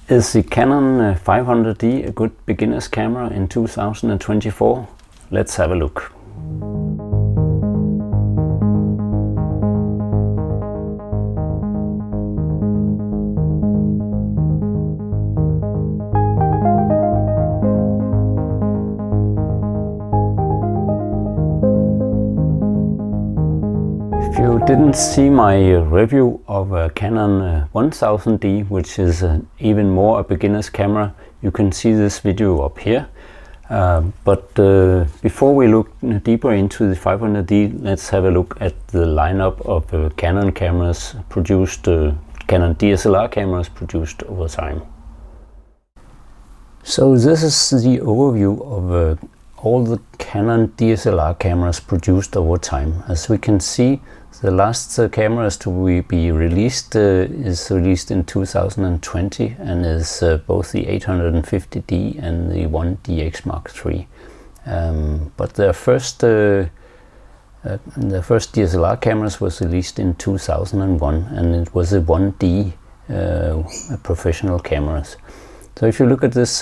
Is the Canon 500D a good beginner's camera in 2024? Let's have a look. If you didn't see my review of a Canon 1000D, which is even more a beginner's camera, you can see this video up here. But before we look deeper into the 500D, let's have a look at the lineup of Canon cameras produced, Canon DSLR cameras produced over time. So this is the overview of all the Canon DSLR cameras produced over time. As we can see, the last cameras to be released is released in 2020 and is both the 850D and the 1DX Mark III. But the first DSLR cameras was released in 2001, and it was a 1D professional cameras. So if you look at this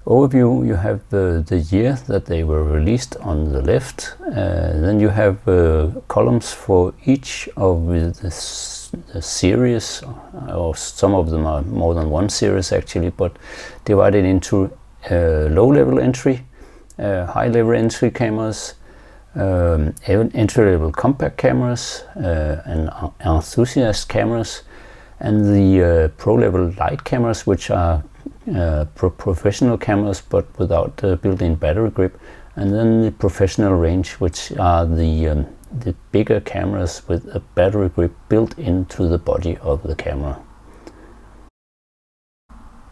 overview, you have the year that they were released on the left. Then you have columns for each of the series, or some of them are more than one series actually, but divided into low-level entry, high-level entry cameras, entry-level compact cameras, and enthusiast cameras, and the pro-level light cameras, which are professional cameras but without built-in battery grip, and then the professional range, which are the bigger cameras with a battery grip built into the body of the camera.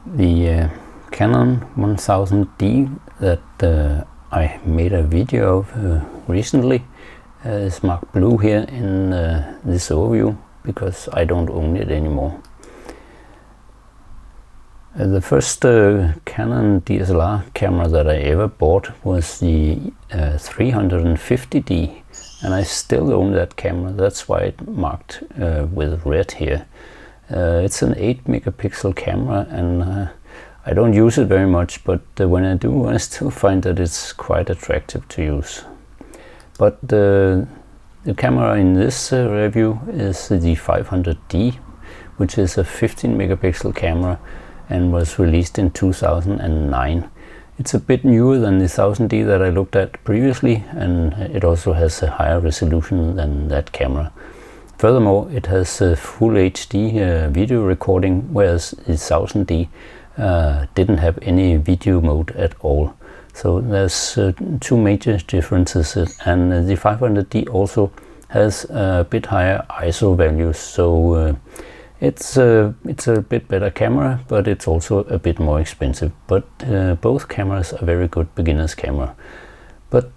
The Canon 1000D that I made a video of recently is marked blue here in this overview because I don't own it anymore. The first Canon DSLR camera that I ever bought was the 350D, and I still own that camera. That's why it's marked with red here. It's an 8 megapixel camera, and I don't use it very much, but when I do, I still find that it's quite attractive to use. But the camera in this review is the 500D, which is a 15 megapixel camera and was released in 2009. It's a bit newer than the 1000D that I looked at previously, and it also has a higher resolution than that camera. Furthermore, it has a full HD video recording, whereas the 1000D didn't have any video mode at all. So there's two major differences, and the 500D also has a bit higher ISO values, so it's a bit better camera, but it's also a bit more expensive. But both cameras are very good beginner's camera. But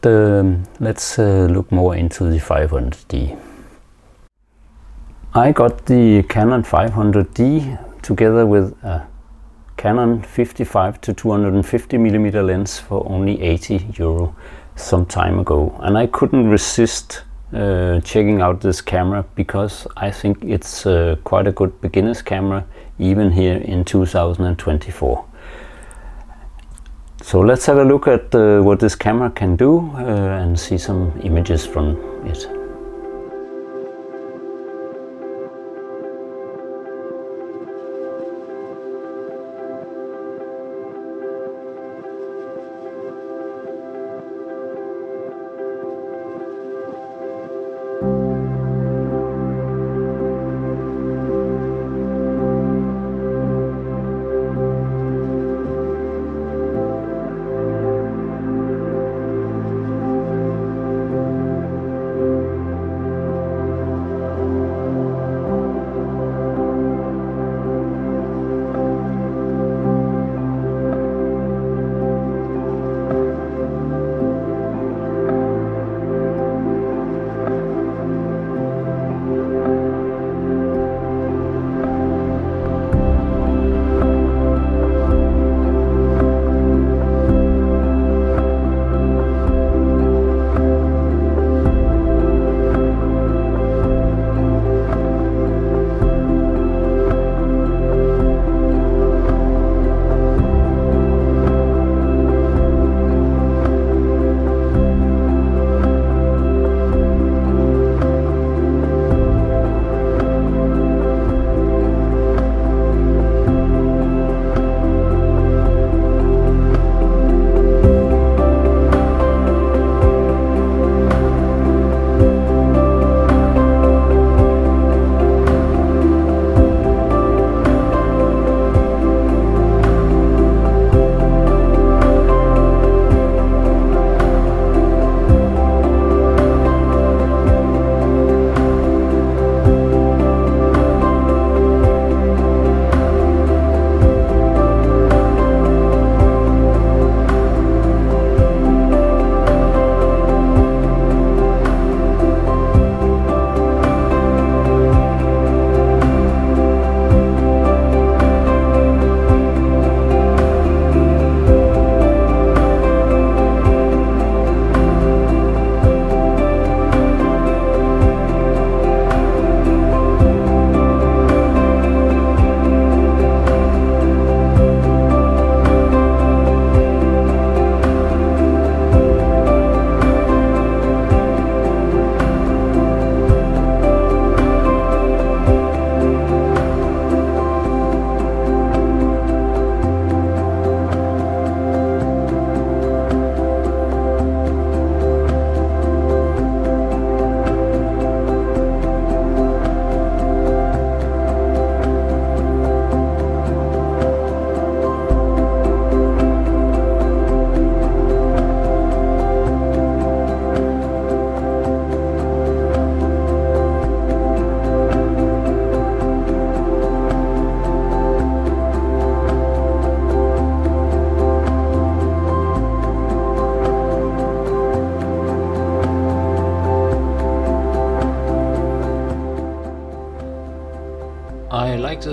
let's look more into the 500D. I got the Canon 500D together with a Canon 55 to 250mm lens for only €80 some time ago, and I couldn't resist checking out this camera because I think it's quite a good beginner's camera even here in 2024. So let's have a look at what this camera can do and see some images from it.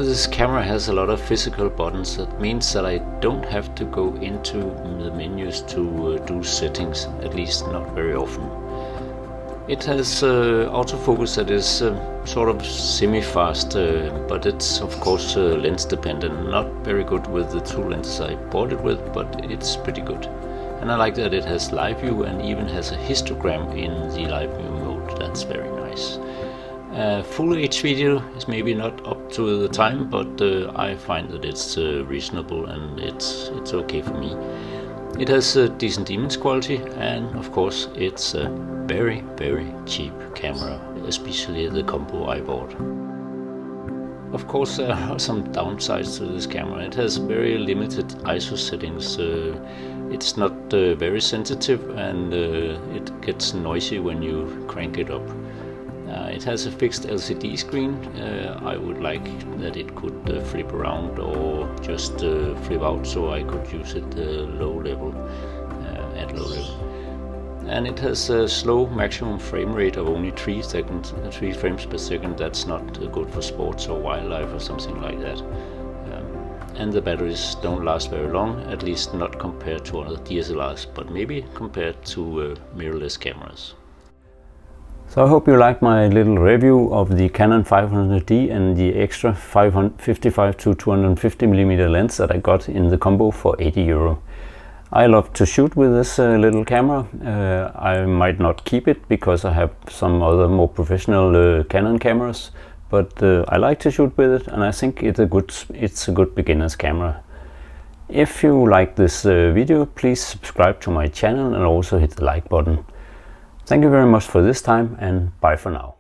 this camera has a lot of physical buttons. That means that I don't have to go into the menus to do settings, at least not very often. It has autofocus that is sort of semi-fast, but it's of course lens dependent. Not very good with the two lenses I bought it with, but it's pretty good. And I like that it has live view and even has a histogram in the live view mode. That's very nice. Full HD video is maybe not up to the time, but I find that it's reasonable and it's okay for me. It has a decent image quality, and of course it's a very cheap camera, especially the combo I bought. Of course there are some downsides to this camera. It has very limited ISO settings. It's not very sensitive, and it gets noisy when you crank it up. It has a fixed LCD screen. I would like that it could flip around or just flip out, so I could use it at low level. And it has a slow maximum frame rate of only 3 frames per second. That's not good for sports or wildlife or something like that. And the batteries don't last very long, at least not compared to other DSLRs, but maybe compared to mirrorless cameras. So I hope you liked my little review of the Canon 500D and the extra 55 to 250mm lens that I got in the combo for €80. I love to shoot with this little camera. I might not keep it because I have some other more professional Canon cameras, but I like to shoot with it, and I think it's a good beginner's camera. If you like this video, please subscribe to my channel and also hit the like button. Thank you very much for this time, and bye for now.